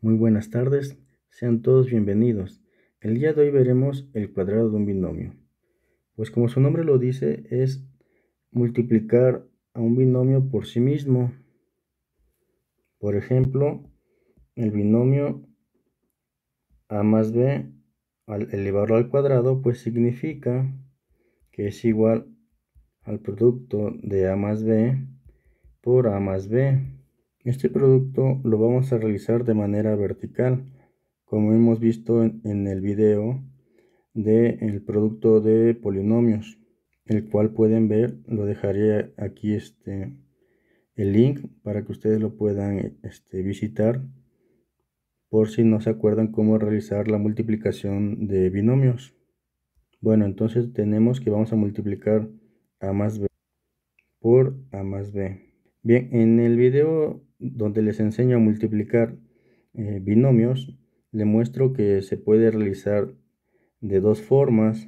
Muy buenas tardes, sean todos bienvenidos. El día de hoy veremos el cuadrado de un binomio. Pues como su nombre lo dice, es multiplicar a un binomio por sí mismo. Por ejemplo, el binomio a más b al elevarlo al cuadrado, pues significa que es igual al producto de a más b por a más b. Este producto lo vamos a realizar de manera vertical, como hemos visto en el video del producto de polinomios, el cual pueden ver. Lo dejaré aquí el link para que ustedes lo puedan visitar, por si no se acuerdan cómo realizar la multiplicación de binomios. Bueno, entonces tenemos que vamos a multiplicar a más b por a más b. Bien, en el video donde les enseño a multiplicar binomios, le muestro que se puede realizar de dos formas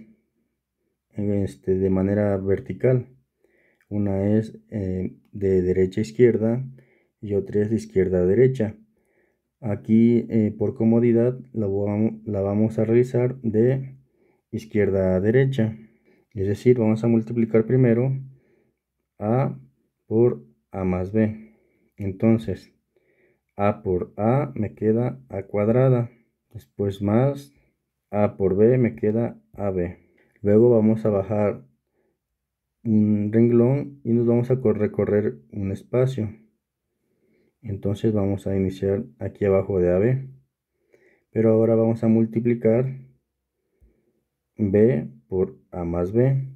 de manera vertical. Una es de derecha a izquierda y otra es de izquierda a derecha. Aquí por comodidad la vamos a realizar de izquierda a derecha. Es decir, vamos a multiplicar primero a por a más b. Entonces, a por a me queda a cuadrada. Después más a por b me queda ab. Luego vamos a bajar un renglón y nos vamos a recorrer un espacio. Entonces vamos a iniciar aquí abajo de AB. Pero ahora vamos a multiplicar B por A más B.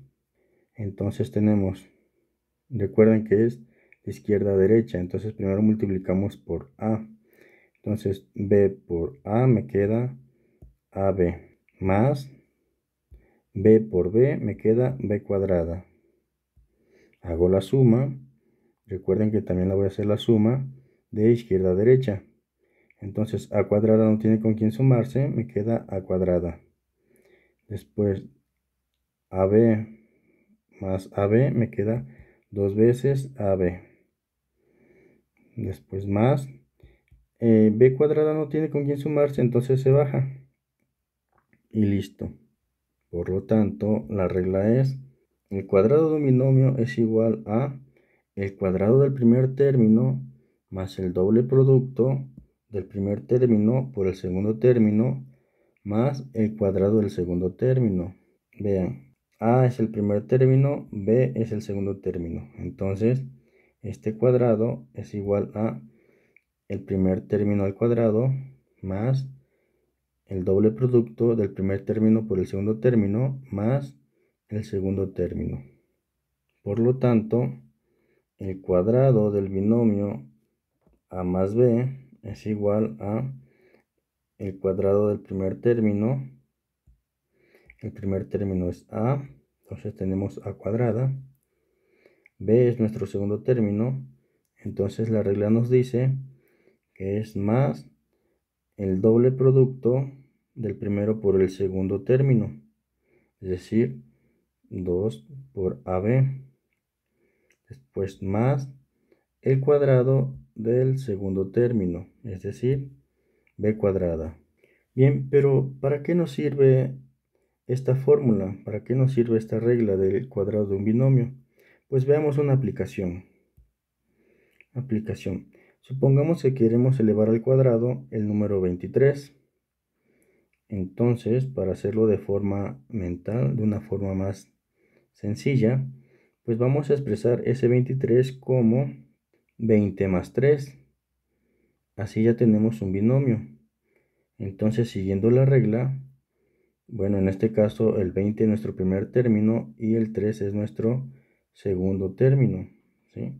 Entonces tenemos, recuerden que es de izquierda a derecha. Entonces primero multiplicamos por A. Entonces B por A me queda AB. Más B por B me queda B cuadrada. Hago la suma. Recuerden que también la voy a hacer la suma de izquierda a derecha. Entonces a cuadrada no tiene con quién sumarse, me queda a cuadrada. Después ab más ab me queda dos veces ab. Después más b cuadrada no tiene con quién sumarse, entonces se baja. Y listo. Por lo tanto, la regla es: el cuadrado de un binomio es igual a el cuadrado del primer término más el doble producto del primer término por el segundo término más el cuadrado del segundo término. Vean, a es el primer término, b es el segundo término. Entonces, este cuadrado es igual a el primer término al cuadrado más el doble producto del primer término por el segundo término más el segundo término. Por lo tanto, el cuadrado del binomio a más b es igual a el cuadrado del primer término. El primer término es a, entonces tenemos a cuadrada. B es nuestro segundo término, entonces la regla nos dice que es más el doble producto del primero por el segundo término, es decir, 2 por AB. Después más el cuadrado del segundo término, es decir, B cuadrada. Bien, pero ¿para qué nos sirve esta fórmula? ¿Para qué nos sirve esta regla del cuadrado de un binomio? Pues veamos una aplicación. Supongamos que queremos elevar al cuadrado el número 23. Entonces, para hacerlo de forma mental, de una forma más sencilla, pues vamos a expresar ese 23 como 20 más 3. Así ya tenemos un binomio. Entonces, siguiendo la regla, bueno, en este caso el 20 es nuestro primer término y el 3 es nuestro segundo término, ¿sí?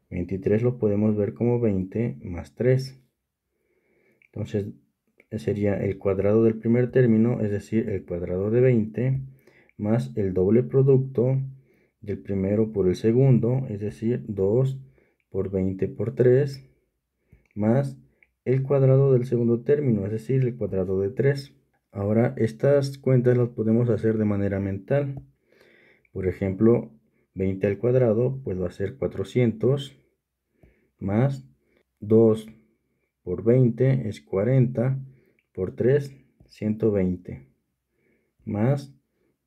23 lo podemos ver como 20 más 3. Entonces sería el cuadrado del primer término, es decir, el cuadrado de 20, más el doble producto del primero por el segundo, es decir, 2 por 20 por 3, más el cuadrado del segundo término, es decir, el cuadrado de 3. Ahora estas cuentas las podemos hacer de manera mental. Por ejemplo, 20 al cuadrado pues va a ser 400 más 2 por 20 es 40, por 3, 120, más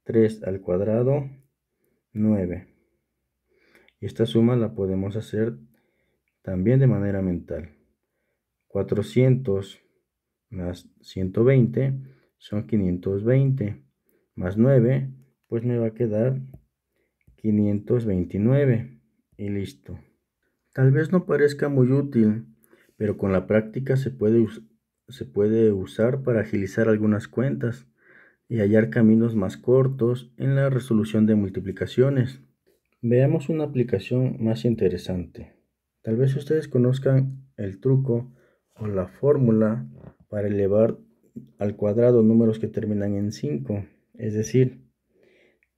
3 al cuadrado, 9. Y esta suma la podemos hacer también de manera mental. 400 más 120 son 520, más 9, pues me va a quedar 529 y listo. Tal vez no parezca muy útil, pero con la práctica se puede usar para agilizar algunas cuentas y hallar caminos más cortos en la resolución de multiplicaciones. Veamos una aplicación más interesante. Tal vez ustedes conozcan el truco o la fórmula para elevar al cuadrado números que terminan en 5. Es decir,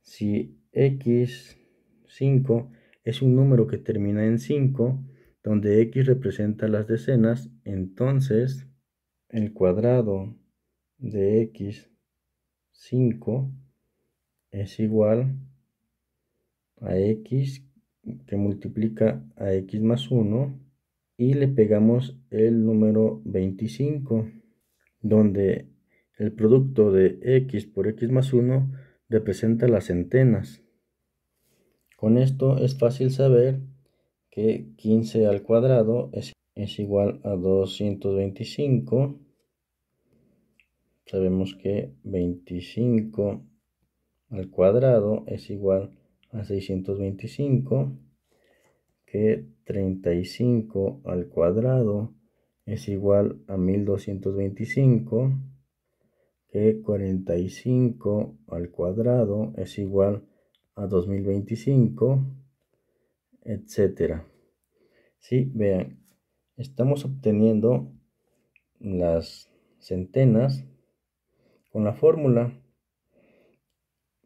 si x5 es un número que termina en 5, donde x representa las decenas, entonces el cuadrado de x5 es igual a x que multiplica a x más 1 y le pegamos el número 25, donde el producto de x por x más 1 representa las centenas. Con esto es fácil saber que 15 al cuadrado es igual a 225. Sabemos que 25 al cuadrado es igual a 625, que 35 al cuadrado es igual a 1225, que 45 al cuadrado es igual a 2025, etcétera. Sí, vean, estamos obteniendo las centenas con la fórmula.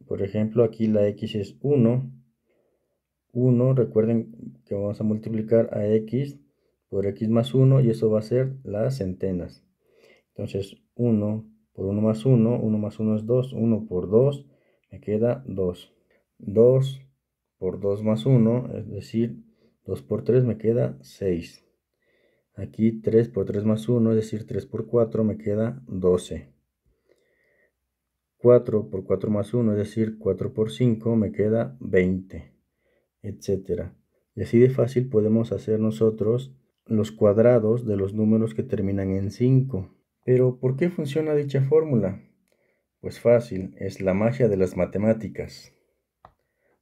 Por ejemplo, aquí la x es 1. 1, recuerden que vamos a multiplicar a x por x más 1 y eso va a ser las centenas. Entonces 1 por 1 más 1, 1 más 1 es 2, 1 por 2 me queda 2. 2 por 2 más 1, es decir, 2 por 3 me queda 6. Aquí 3 por 3 más 1, es decir, 3 por 4 me queda 12. 4 por 4 más 1, es decir, 4 por 5 me queda 20, etcétera. Y así de fácil podemos hacer nosotros los cuadrados de los números que terminan en 5. Pero ¿por qué funciona dicha fórmula? Pues fácil, es la magia de las matemáticas.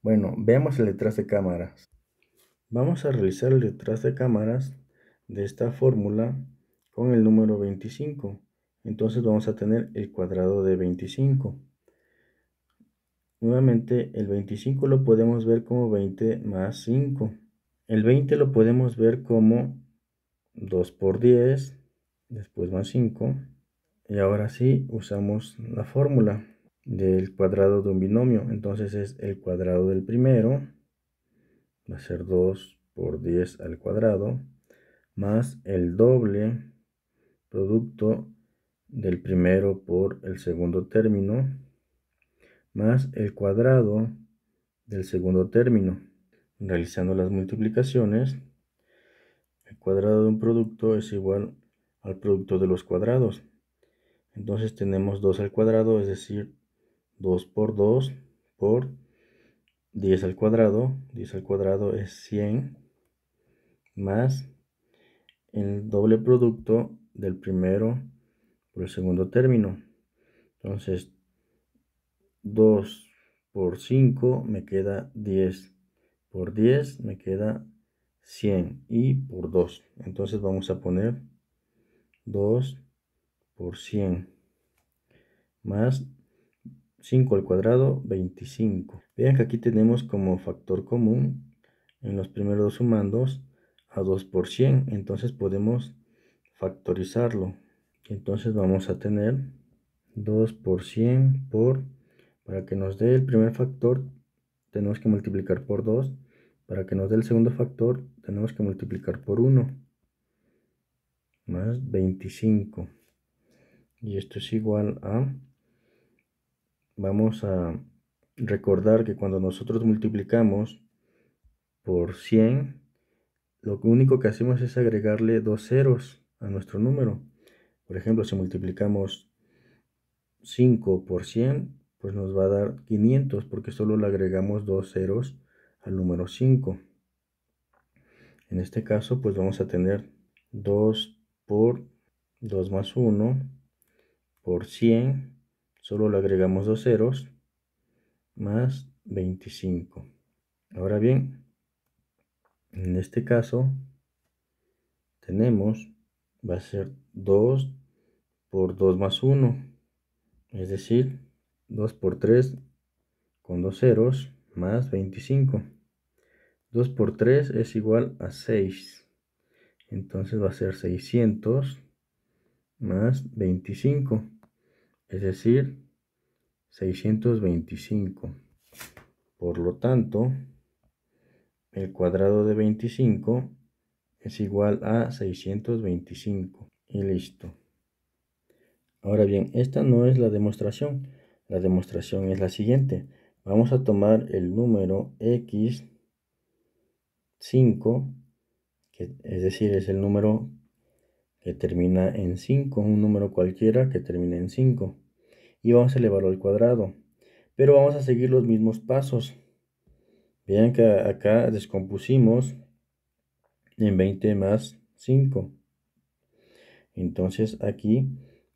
Bueno, veamos el detrás de cámaras. Vamos a realizar el detrás de cámaras de esta fórmula con el número 25. Entonces vamos a tener el cuadrado de 25. Nuevamente el 25 lo podemos ver como 20 más 5. El 20 lo podemos ver como 2 por 10, después más 5. Y ahora sí usamos la fórmula del cuadrado de un binomio. Entonces es el cuadrado del primero, va a ser 2 por 10 al cuadrado, más el doble producto del primero por el segundo término, más el cuadrado del segundo término. Realizando las multiplicaciones, el cuadrado de un producto es igual al producto de los cuadrados. Entonces tenemos 2 al cuadrado, es decir, 2 por 2 por 10 al cuadrado. 10 al cuadrado es 100, más el doble producto del primero por el segundo término. Entonces 2 por 5 me queda 10, por 10 me queda 100 y por 2. Entonces vamos a poner 2 por 100 más 5 al cuadrado, 25. Vean que aquí tenemos como factor común en los primeros dos sumandos a 2 por 100. Entonces podemos factorizarlo. Entonces vamos a tener 2 por 100 para que nos dé el primer factor, tenemos que multiplicar por 2. Para que nos dé el segundo factor, tenemos que multiplicar por 1. Más 25. Y esto es igual a... Vamos a recordar que cuando nosotros multiplicamos por 100, lo único que hacemos es agregarle dos ceros a nuestro número. Por ejemplo, si multiplicamos 5 por 100, pues nos va a dar 500 porque solo le agregamos 2 ceros al número 5. En este caso, pues vamos a tener 2 por 2 más 1 por 100, solo le agregamos 2 ceros, más 25. Ahora bien, en este caso tenemos, va a ser 2 por 2 más 1, es decir, 2 por 3 con 2 ceros, más 25. 2 por 3 es igual a 6. Entonces va a ser 600 más 25. Es decir, 625. Por lo tanto, el cuadrado de 25 es igual a 625. Y listo. Ahora bien, esta no es la demostración. La demostración es la siguiente. Vamos a tomar el número x5, que es decir, es el número que termina en 5, un número cualquiera que termine en 5. Y vamos a elevarlo al cuadrado. Pero vamos a seguir los mismos pasos. Vean que acá descompusimos en 20 más 5. Entonces aquí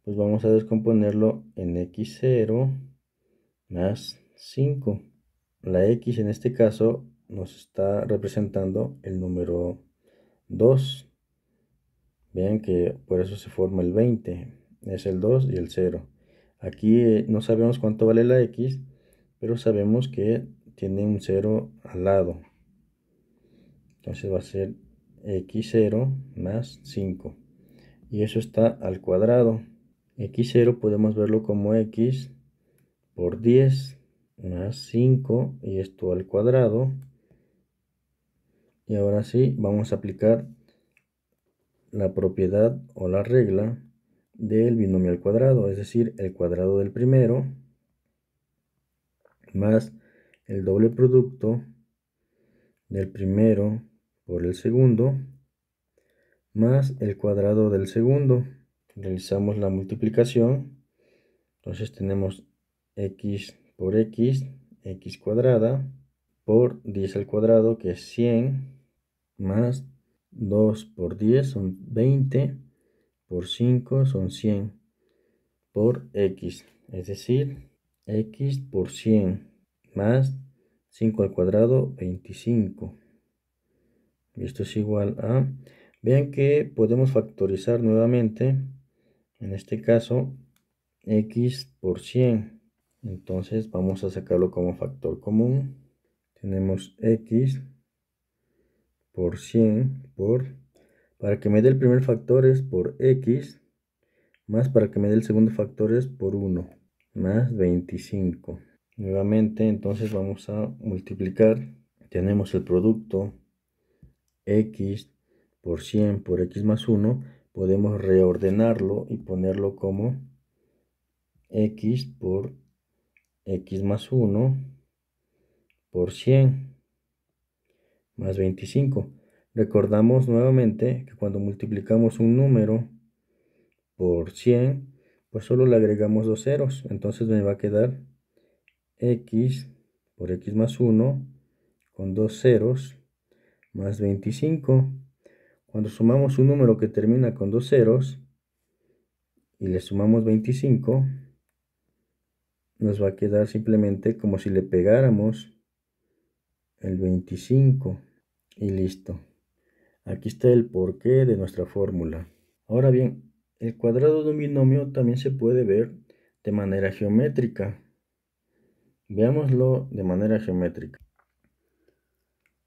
pues vamos a descomponerlo en x0 más 5. La x en este caso nos está representando el número 2. Vean que por eso se forma el 20. Es el 2 y el 0. Aquí no sabemos cuánto vale la x, pero sabemos que tiene un 0 al lado. Entonces va a ser x0 más 5. Y eso está al cuadrado. x0 podemos verlo como x por 10 más 5 y esto al cuadrado. Y ahora sí vamos a aplicar la propiedad o la regla del binomio al cuadrado, es decir, el cuadrado del primero más el doble producto del primero por el segundo más el cuadrado del segundo. Realizamos la multiplicación, entonces tenemos x por x cuadrada, por 10 al cuadrado, que es 100, más 2 por 10 son 20, por 5 son 100, por x, es decir, x por 100, más 5 al cuadrado, 25. Esto es igual a, vean que podemos factorizar nuevamente, en este caso, x por 100. Entonces vamos a sacarlo como factor común. Tenemos x por 100 para que me dé el primer factor es por x, más para que me dé el segundo factor es por 1, más 25. Nuevamente, entonces vamos a multiplicar. Tenemos el producto x por 100 por x más 1. Podemos reordenarlo y ponerlo como x por x más 1 por 100 más 25. Recordamos nuevamente que cuando multiplicamos un número por 100, pues solo le agregamos 2 ceros. Entonces me va a quedar x por x más 1 con 2 ceros más 25. Cuando sumamos un número que termina con 2 ceros y le sumamos 25, nos va a quedar simplemente como si le pegáramos el 25 y listo. Aquí está el porqué de nuestra fórmula. Ahora bien, el cuadrado de un binomio también se puede ver de manera geométrica. Veámoslo de manera geométrica.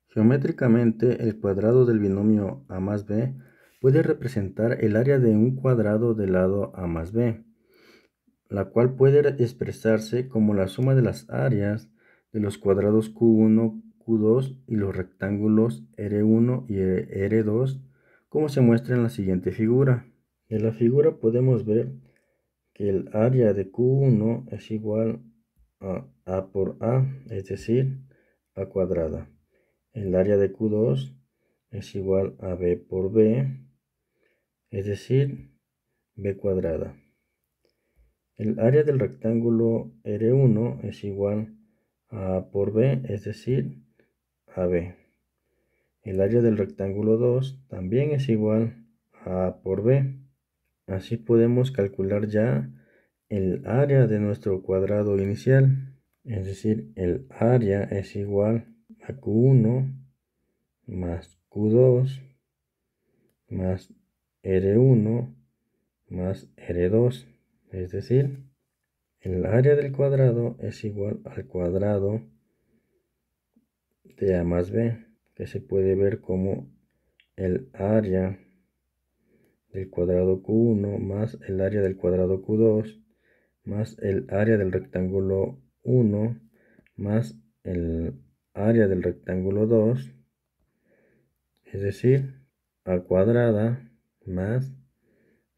Geométricamente, el cuadrado del binomio a más b puede representar el área de un cuadrado del lado a más b, la cual puede expresarse como la suma de las áreas de los cuadrados q1, q2 y los rectángulos r1 y r2, como se muestra en la siguiente figura. En la figura podemos ver que el área de q1 es igual a por a, es decir, a cuadrada. El área de q2 es igual a b por b, es decir, b cuadrada. El área del rectángulo R1 es igual a A por B, es decir, AB. El área del rectángulo 2 también es igual a A por B. Así podemos calcular ya el área de nuestro cuadrado inicial. Es decir, el área es igual a Q1 más Q2 más R1 más R2. Es decir, el área del cuadrado es igual al cuadrado de A más B, que se puede ver como el área del cuadrado Q1 más el área del cuadrado Q2 más el área del rectángulo 1 más el área del rectángulo 2, es decir, A cuadrada más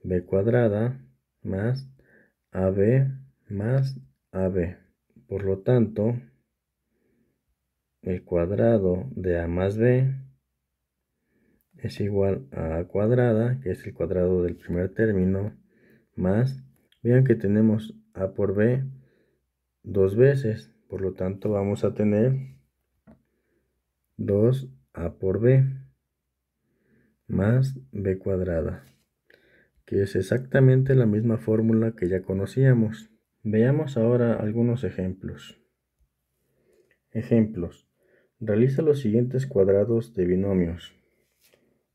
B cuadrada más AB más AB. Por lo tanto, el cuadrado de A más B es igual a A cuadrada, que es el cuadrado del primer término, más, vean que tenemos A por B dos veces, por lo tanto vamos a tener 2A por B más B cuadrada, que es exactamente la misma fórmula que ya conocíamos. Veamos ahora algunos ejemplos. Ejemplos. Realiza los siguientes cuadrados de binomios.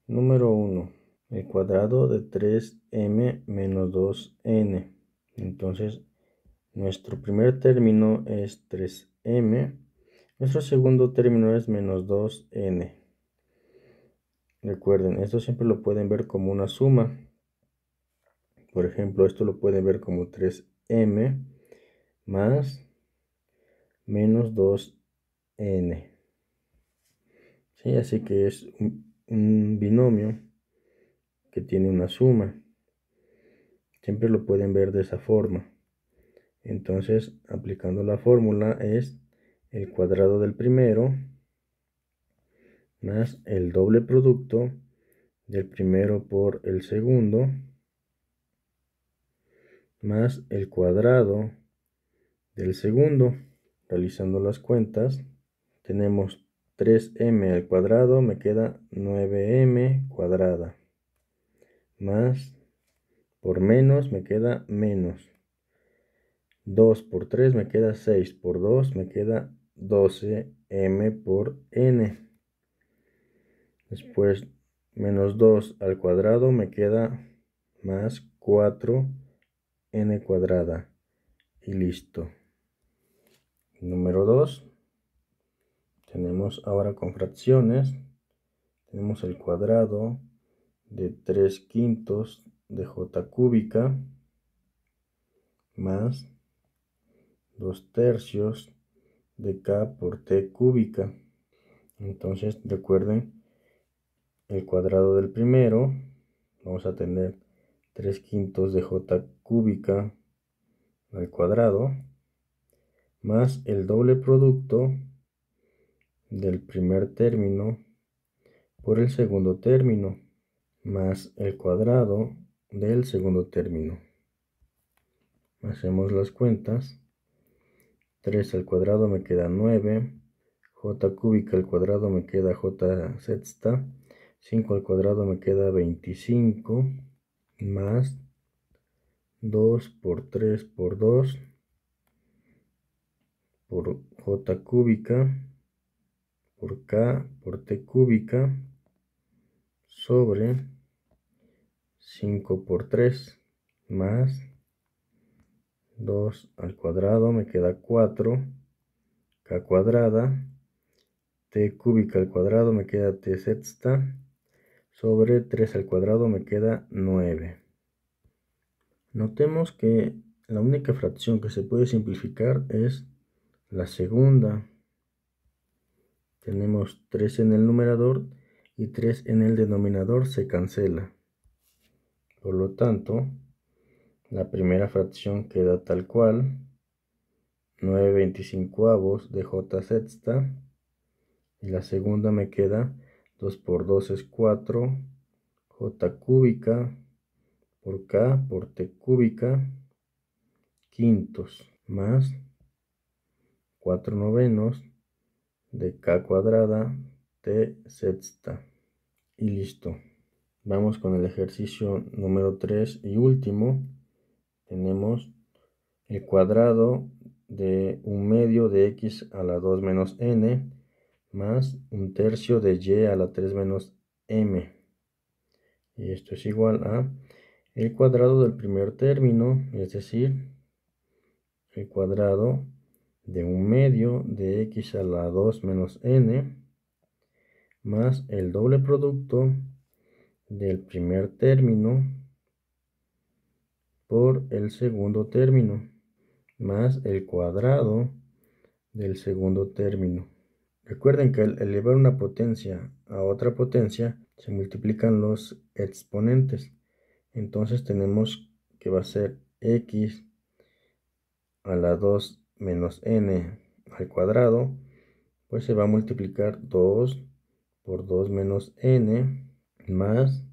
Número 1. El cuadrado de 3m menos 2n. Entonces, nuestro primer término es 3m. Nuestro segundo término es menos 2n. Recuerden, esto siempre lo pueden ver como una suma. Por ejemplo, esto lo pueden ver como 3m más menos 2n. ¿Sí? Así que es un binomio que tiene una suma. Siempre lo pueden ver de esa forma. Entonces, aplicando la fórmula es el cuadrado del primero más el doble producto del primero por el segundo más el cuadrado del segundo. Realizando las cuentas, tenemos 3m al cuadrado, me queda 9m cuadrada, más por menos me queda menos. 2 por 3 me queda 6, por 2 me queda 12m por n. Después menos 2 al cuadrado me queda más 4n cuadrada. Y listo. Número 2. Tenemos ahora con fracciones. Tenemos el cuadrado de 3 quintos de j cúbica más 2 tercios de k por t cúbica. Entonces recuerden el cuadrado del primero. Vamos a tener 3 quintos de j cúbica al cuadrado más el doble producto del primer término por el segundo término más el cuadrado del segundo término. Hacemos las cuentas. 3 al cuadrado me queda 9, j cúbica al cuadrado me queda j sexta, 5 al cuadrado me queda 25, más 2 por 3 por 2 por j cúbica por k por t cúbica sobre 5 por 3 más 2 al cuadrado me queda 4, k cuadrada, t cúbica al cuadrado me queda t sexta, sobre 3 al cuadrado me queda 9. Notemos que la única fracción que se puede simplificar es la segunda. Tenemos 3 en el numerador y 3 en el denominador, se cancela. Por lo tanto, la primera fracción queda tal cual, 9/25 de j sexta, y la segunda me queda 2 por 2 es 4, j cúbica por K por T cúbica quintos más 4/9 de K cuadrada T sexta. Y listo. Vamos con el ejercicio número 3 y último. Tenemos el cuadrado de 1/2 de x a la 2 menos n más 1/3 de y a la 3 menos m. Y esto es igual a el cuadrado del primer término, es decir, el cuadrado de 1/2 de x a la 2 menos n más el doble producto del primer término por el segundo término más el cuadrado del segundo término. Recuerden que al elevar una potencia a otra potencia se multiplican los exponentes. Entonces tenemos que va a ser x a la 2 menos n al cuadrado, pues se va a multiplicar 2 por 2 menos n más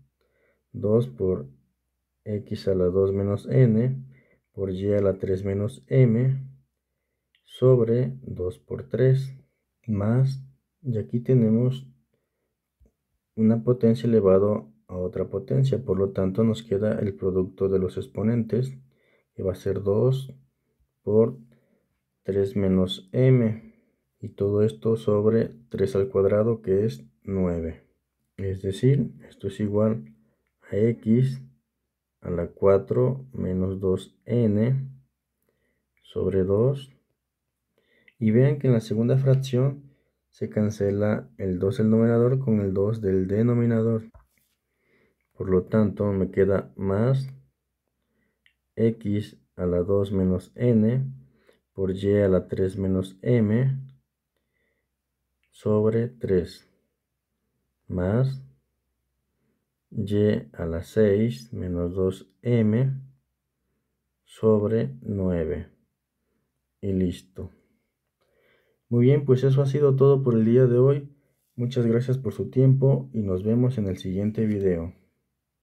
2 por x a la 2 menos n por y a la 3 menos m sobre 2 por 3 más, y aquí tenemos una potencia elevado a otra potencia, por lo tanto nos queda el producto de los exponentes, que va a ser 2 por 3 menos m, y todo esto sobre 3 al cuadrado, que es 9. Es decir, esto es igual a x a la 4 menos 2n sobre 2. Y vean que en la segunda fracción se cancela el 2 del numerador con el 2 del denominador. Por lo tanto, me queda más x a la 2 menos n por y a la 3 menos m sobre 3 más y a la 6 menos 2m sobre 9. Y listo. Muy bien, pues eso ha sido todo por el día de hoy. Muchas gracias por su tiempo y nos vemos en el siguiente video.